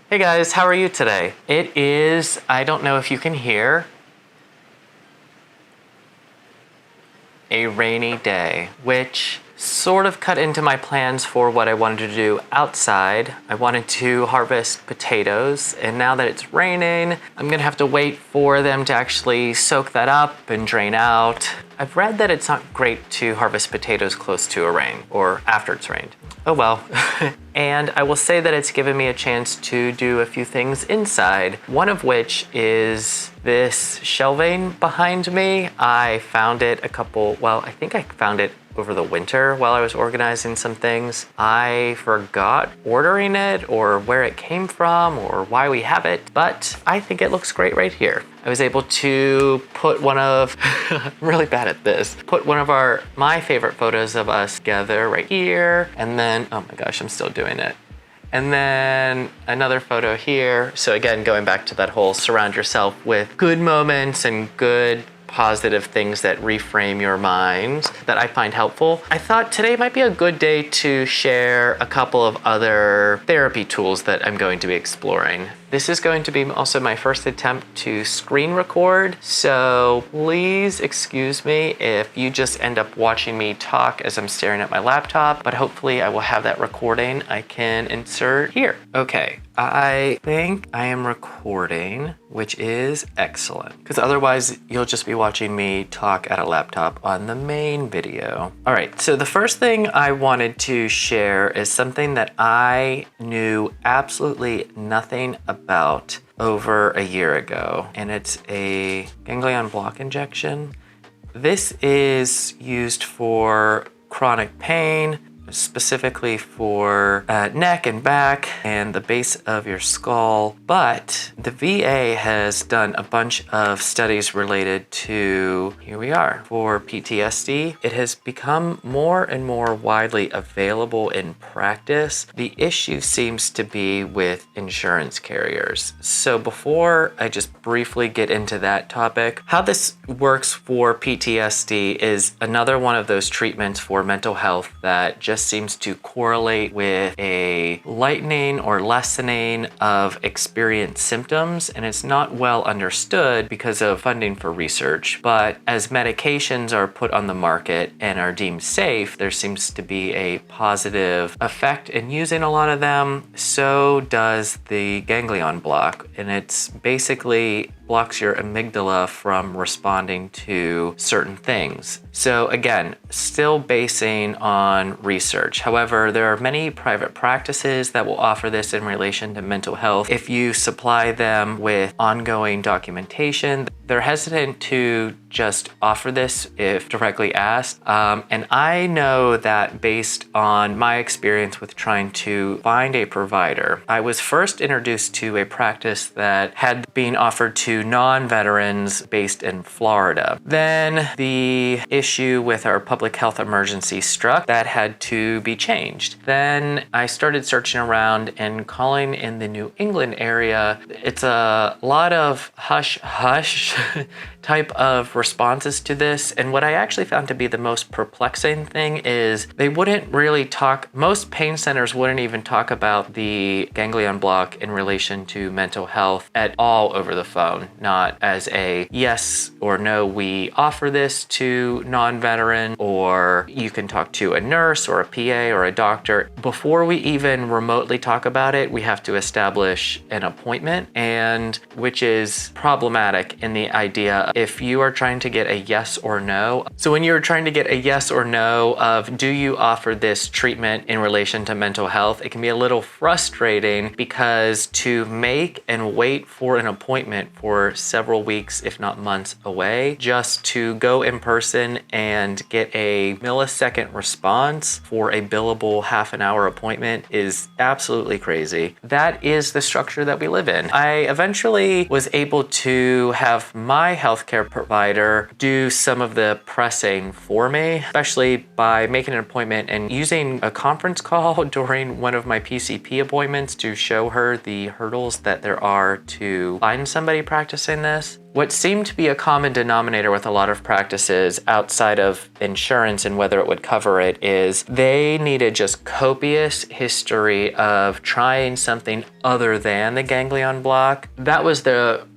Hey guys, how are you today? It is, I don't know if you can hear, a rainy day, which sort of cut into my plans for what I wanted to do outside. I wanted to harvest potatoes, and now that it's raining, I'm gonna have to wait for them to actually soak that up and drain out. I've read that it's not great to harvest potatoes close to a rain or after it's rained. Oh well. And I will say that it's given me a chance to do a few things inside, one of which is this shelving behind me. I found it I think I found it over the winter while I was organizing some things. I forgot ordering it or where it came from or why we have it, but I think it looks great right here. I was able to put I'm really bad at this, put one of my favorite photos of us together right here, and then, oh my gosh, I'm still doing it. And then another photo here. So again, going back to that whole surround yourself with good moments and good positive things that reframe your mind that I find helpful. I thought today might be a good day to share a couple of other therapy tools that I'm going to be exploring. This is going to be also my first attempt to screen record, so please excuse me if you just end up watching me talk as I'm staring at my laptop, but hopefully I will have that recording I can insert here. Okay, I think I am recording, which is excellent, because otherwise you'll just be watching me talk at a laptop on the main video. All right, so the first thing I wanted to share is something that I knew absolutely nothing about over a year ago, and it's a ganglion block injection. This is used for chronic pain, specifically for neck and back and the base of your skull, but the VA has done a bunch of studies related to, here we are, for PTSD. It has become more and more widely available in practice. The issue seems to be with insurance carriers. So before I just briefly get into that topic, how this works for PTSD is another one of those treatments for mental health that just seems to correlate with a lightening or lessening of experienced symptoms, and it's not well understood because of funding for research. But as medications are put on the market and are deemed safe, there seems to be a positive effect in using a lot of them. So does the ganglion block, and it's basically blocks your amygdala from responding to certain things. So again, still basing on research. However, there are many private practices that will offer this in relation to mental health. If you supply them with ongoing documentation, they're hesitant to just offer this if directly asked. And I know that based on my experience with trying to find a provider, I was first introduced to a practice that had been offered to non-veterans based in Florida. Then the issue with our public health emergency struck. That had to be changed. Then I started searching around and calling in the New England area. It's a lot of hush hush type of responses to this. And what I actually found to be the most perplexing thing is they wouldn't really talk, most pain centers wouldn't even talk about the ganglion block in relation to mental health at all over the phone, not as a yes or no, we offer this to non-veteran, or you can talk to a nurse or a PA or a doctor. Before we even remotely talk about it, we have to establish an appointment, and which is problematic in the idea if you are trying to get a yes or no. So when you're trying to get a yes or no of do you offer this treatment in relation to mental health, it can be a little frustrating because to make and wait for an appointment for several weeks, if not months away, just to go in person and get a millisecond response for a billable half an hour appointment is absolutely crazy. That is the structure that we live in. I eventually was able to have my healthcare provider do some of the pressing for me, especially by making an appointment and using a conference call during one of my PCP appointments to show her the hurdles that there are to find somebody practicing this. What seemed to be a common denominator with a lot of practices outside of insurance and whether it would cover it is they needed just copious history of trying something other than the ganglion block. That was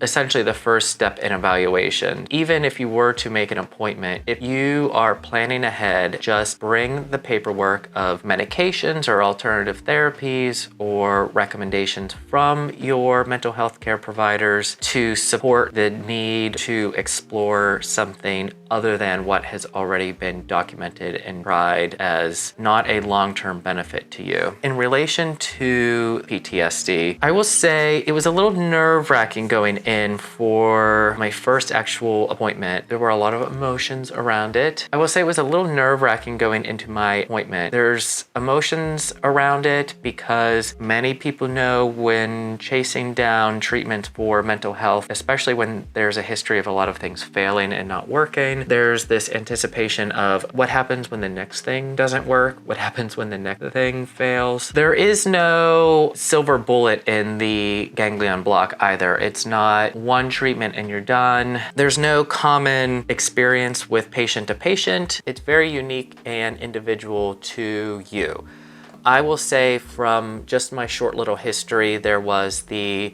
essentially the first step in evaluation. Even if you were to make an appointment, if you are planning ahead, just bring the paperwork of medications or alternative therapies or recommendations from your mental health care providers to support the need to explore something other than what has already been documented and tried as not a long-term benefit to you. In relation to PTSD, I will say it was a little nerve-wracking going in for my first actual appointment. There were a lot of emotions around it. I will say it was a little nerve-wracking going into my appointment. There's emotions around it because many people know when chasing down treatments for mental health, especially when there's a history of a lot of things failing and not working, there's this anticipation of what happens when the next thing doesn't work, what happens when the next thing fails. There is no silver bullet in the ganglion block either. It's not one treatment and you're done. There's no common experience with patient to patient. It's very unique and individual to you. I will say from just my short little history, there was the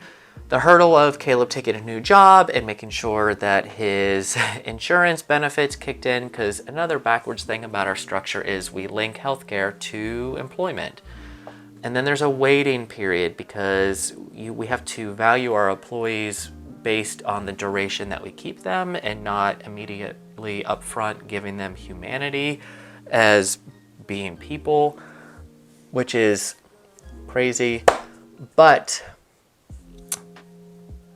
hurdle of Caleb taking a new job and making sure that his insurance benefits kicked in, because another backwards thing about our structure is we link healthcare to employment. And then there's a waiting period because we have to value our employees based on the duration that we keep them and not immediately upfront giving them humanity as being people, which is crazy. But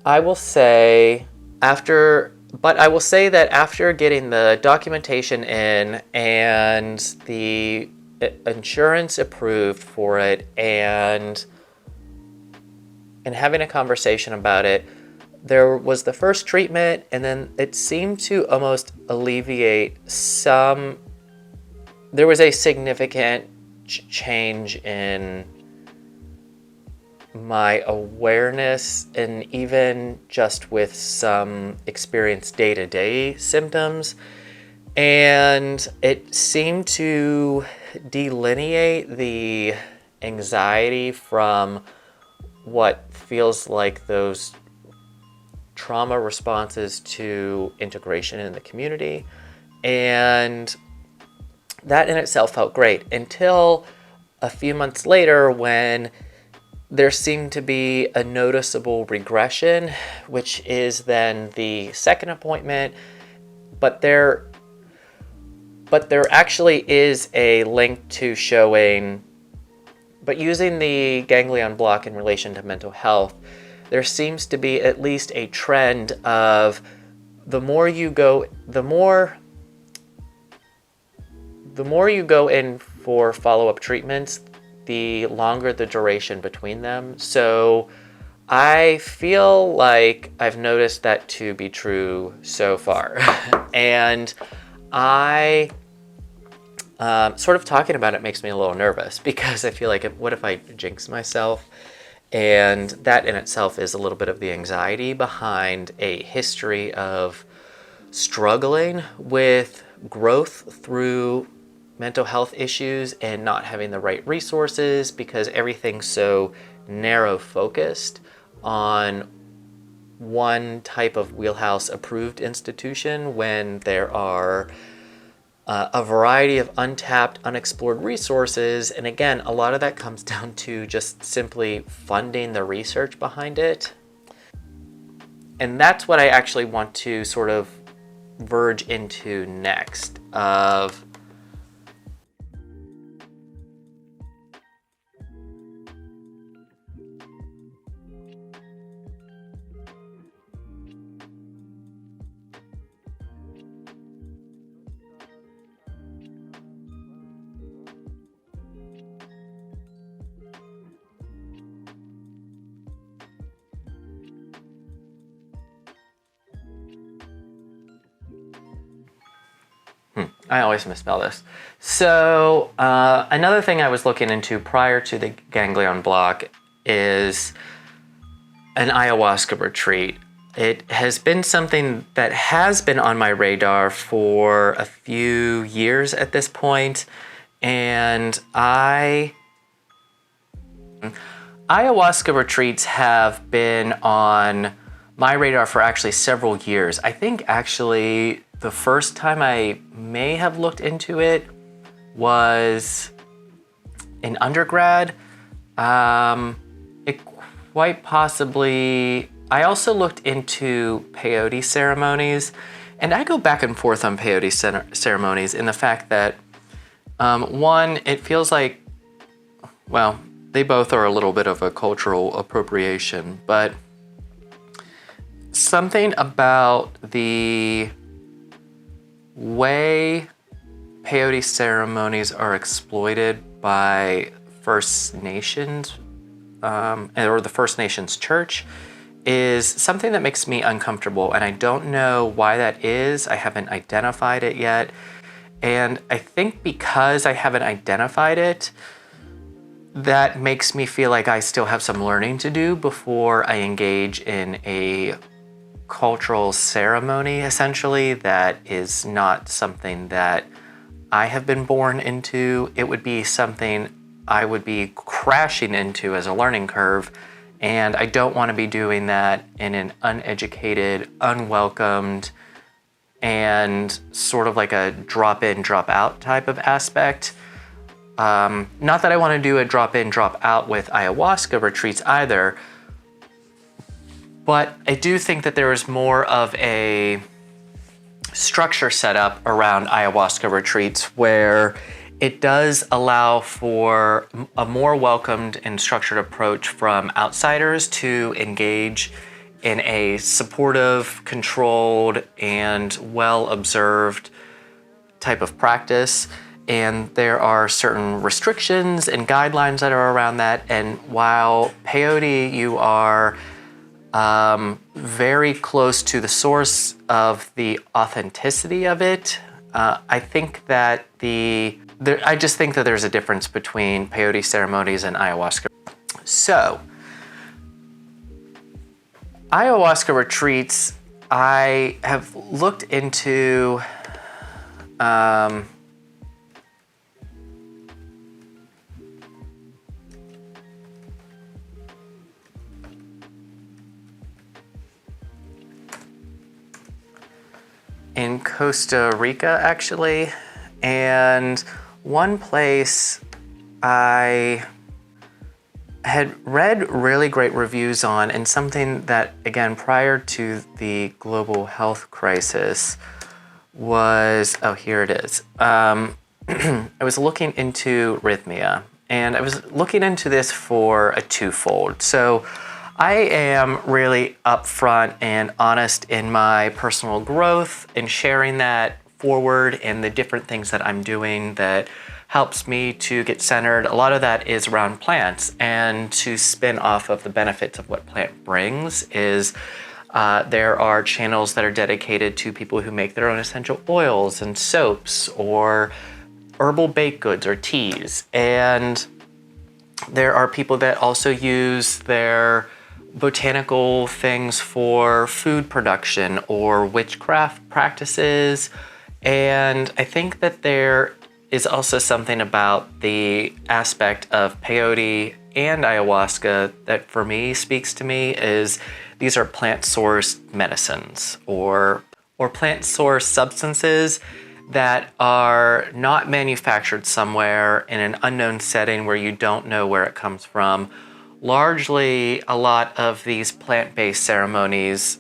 I will say that after getting the documentation in and the insurance approved for it and having a conversation about it, there was the first treatment and then it seemed to almost alleviate there was a significant change in my awareness and even just with some experienced day-to-day symptoms. And it seemed to delineate the anxiety from what feels like those trauma responses to integration in the community. And that in itself felt great until a few months later when there seemed to be a noticeable regression, which is then the second appointment, but there actually is a link to showing, but using the ganglion block in relation to mental health, there seems to be at least a trend of the more you go in for follow-up treatments, the longer the duration between them. So I feel like I've noticed that to be true so far. And I sort of talking about it makes me a little nervous because I feel like what if I jinx myself? And that in itself is a little bit of the anxiety behind a history of struggling with growth through mental health issues and not having the right resources because everything's so narrow focused on one type of wheelhouse approved institution when there are a variety of untapped, unexplored resources. And again, a lot of that comes down to just simply funding the research behind it. And that's what I actually want to sort of verge into next of I always misspell this. So another thing I was looking into prior to the ganglion block is an ayahuasca retreat. It has been something that has been on my radar for a few years at this point, and ayahuasca retreats have been on my radar for actually several years. I think actually the first time I may have looked into it was in undergrad. It quite possibly, I also looked into peyote ceremonies, and I go back and forth on peyote ceremonies in the fact that, one, it feels like, well, they both are a little bit of a cultural appropriation, but something about the way peyote ceremonies are exploited by First Nations, or the First Nations Church, is something that makes me uncomfortable, and I don't know why that is. I haven't identified it yet, and I think because I haven't identified it, that makes me feel like I still have some learning to do before I engage in a cultural ceremony, essentially, that is not something that I have been born into. It would be something I would be crashing into as a learning curve, and I don't want to be doing that in an uneducated, unwelcomed, and sort of like a drop-in, drop-out type of aspect. Not that I want to do a drop-in, drop-out with ayahuasca retreats either, but I do think that there is more of a structure set up around ayahuasca retreats where it does allow for a more welcomed and structured approach from outsiders to engage in a supportive, controlled, and well-observed type of practice. And there are certain restrictions and guidelines that are around that. And while peyote, you are very close to the source of the authenticity of it, I think that I just think that there's a difference between peyote ceremonies and ayahuasca. So, ayahuasca retreats, I have looked into in Costa Rica, actually, and one place I had read really great reviews on, and something that, again, prior to the global health crisis was, oh, here it is. I was looking into Rythmia, and I was looking into this for a twofold. So I am really upfront and honest in my personal growth and sharing that forward and the different things that I'm doing that helps me to get centered. A lot of that is around plants, and to spin off of the benefits of what plant brings is there are channels that are dedicated to people who make their own essential oils and soaps or herbal baked goods or teas. And there are people that also use their botanical things for food production or witchcraft practices. And I think that there is also something about the aspect of peyote and ayahuasca that for me speaks to me is these are plant-sourced medicines or plant-sourced substances that are not manufactured somewhere in an unknown setting where you don't know where it comes from. Largely, a lot of these plant-based ceremonies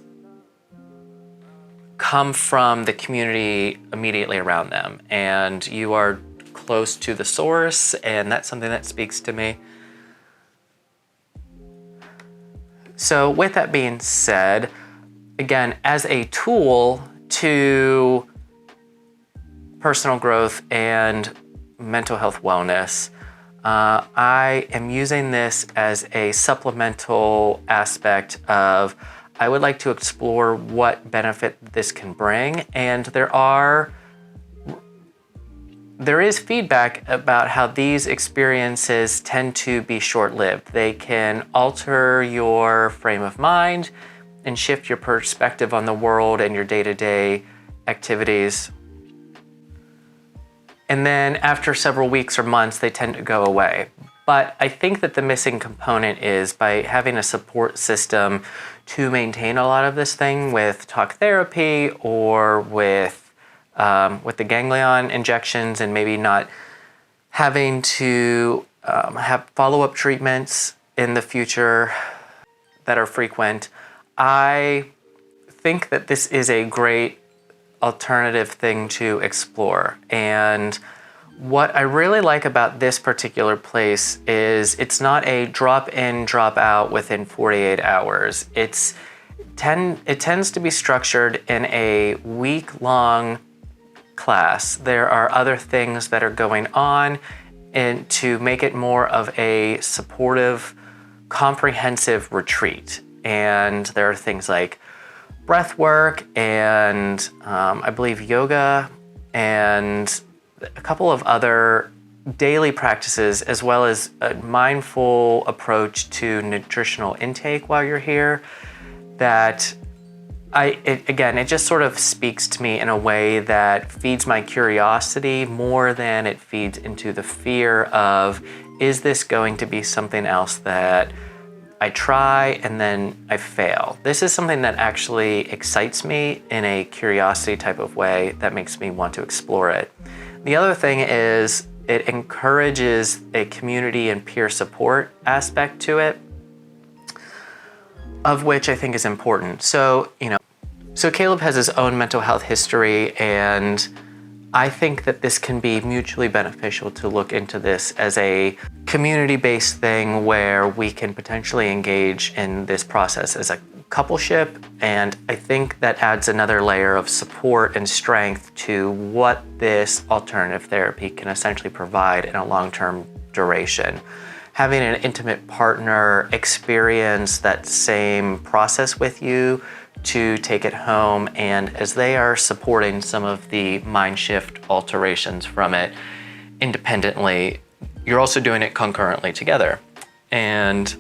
come from the community immediately around them, and you are close to the source, and that's something that speaks to me. So with that being said, again, as a tool to personal growth and mental health wellness, I am using this as a supplemental aspect of I would like to explore what benefit this can bring, and there is feedback about how these experiences tend to be short-lived. They can alter your frame of mind and shift your perspective on the world and your day-to-day activities. And then after several weeks or months, they tend to go away. But I think that the missing component is by having a support system to maintain a lot of this thing with talk therapy or with the ganglion injections, and maybe not having to have follow-up treatments in the future that are frequent. I think that this is a great alternative thing to explore. And what I really like about this particular place is it's not a drop in, drop out within 48 hours. It tends to be structured in a week-long class. There are other things that are going on and to make it more of a supportive, comprehensive retreat. And there are things like breath work and I believe yoga and a couple of other daily practices, as well as a mindful approach to nutritional intake while you're here, that it just sort of speaks to me in a way that feeds my curiosity more than it feeds into the fear of, is this going to be something else that I try and then I fail? This is something that actually excites me in a curiosity type of way that makes me want to explore it. The other thing is it encourages a community and peer support aspect to it, of which I think is important. So Caleb has his own mental health history, and I think that this can be mutually beneficial to look into this as a community-based thing where we can potentially engage in this process as a coupleship. And I think that adds another layer of support and strength to what this alternative therapy can essentially provide in a long-term duration. Having an intimate partner experience that same process with you to take it home, and as they are supporting some of the mind shift alterations from it independently, you're also doing it concurrently together. And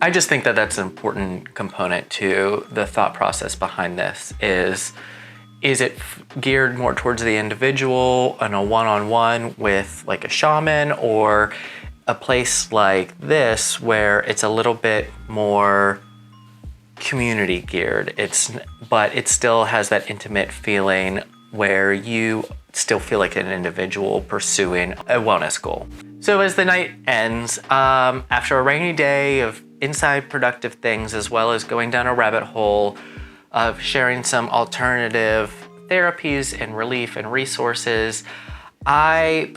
I just think that that's an important component to the thought process behind this. Is it geared more towards the individual on a one-on-one with like a shaman, or a place like this where it's a little bit more community geared? But it still has that intimate feeling where you still feel like an individual pursuing a wellness goal. So as the night ends, after a rainy day of inside productive things, as well as going down a rabbit hole of sharing some alternative therapies and relief and resources, I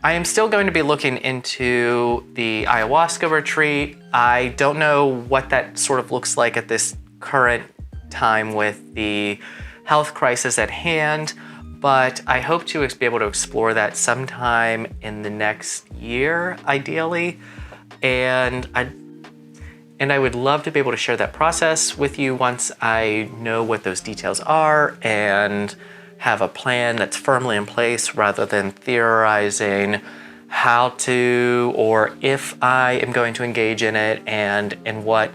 am still going to be looking into the ayahuasca retreat. I don't know what that sort of looks like at this current time with the health crisis at hand, but I hope to be able to explore that sometime in the next year, ideally. And I would love to be able to share that process with you once I know what those details are and have a plan that's firmly in place, rather than theorizing how to or if I am going to engage in it, and what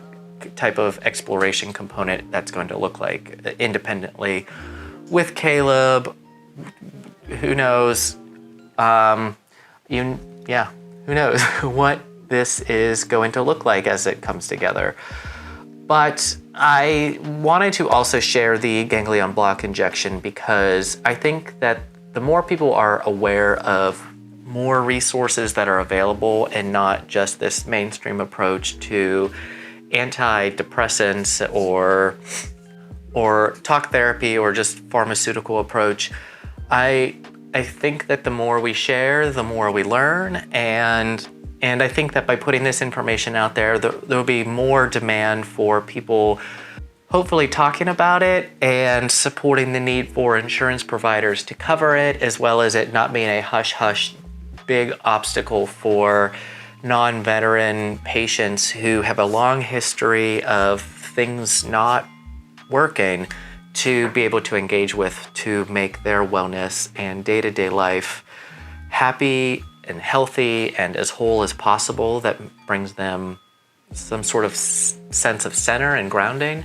type of exploration component that's going to look like independently. With Caleb, who knows? Who knows what this is going to look like as it comes together. But I wanted to also share the ganglion block injection because I think that the more people are aware of more resources that are available, and not just this mainstream approach to antidepressants or talk therapy or just pharmaceutical approach, I think that the more we share, the more we learn, and I think that by putting this information out there, there'll be more demand for people hopefully talking about it and supporting the need for insurance providers to cover it, as well as it not being a hush-hush big obstacle for non-veteran patients who have a long history of things not working to be able to engage with, to make their wellness and day-to-day life happy and healthy and as whole as possible, that brings them some sort of sense of center and grounding.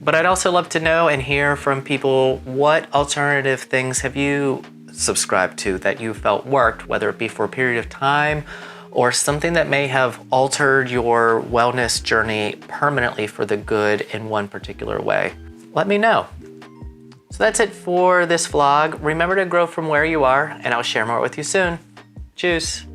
But I'd also love to know and hear from people, what alternative things have you subscribed to that you felt worked, whether it be for a period of time or something that may have altered your wellness journey permanently for the good in one particular way. Let me know. So that's it for this vlog. Remember to grow from where you are, and I'll share more with you soon. Tschüss.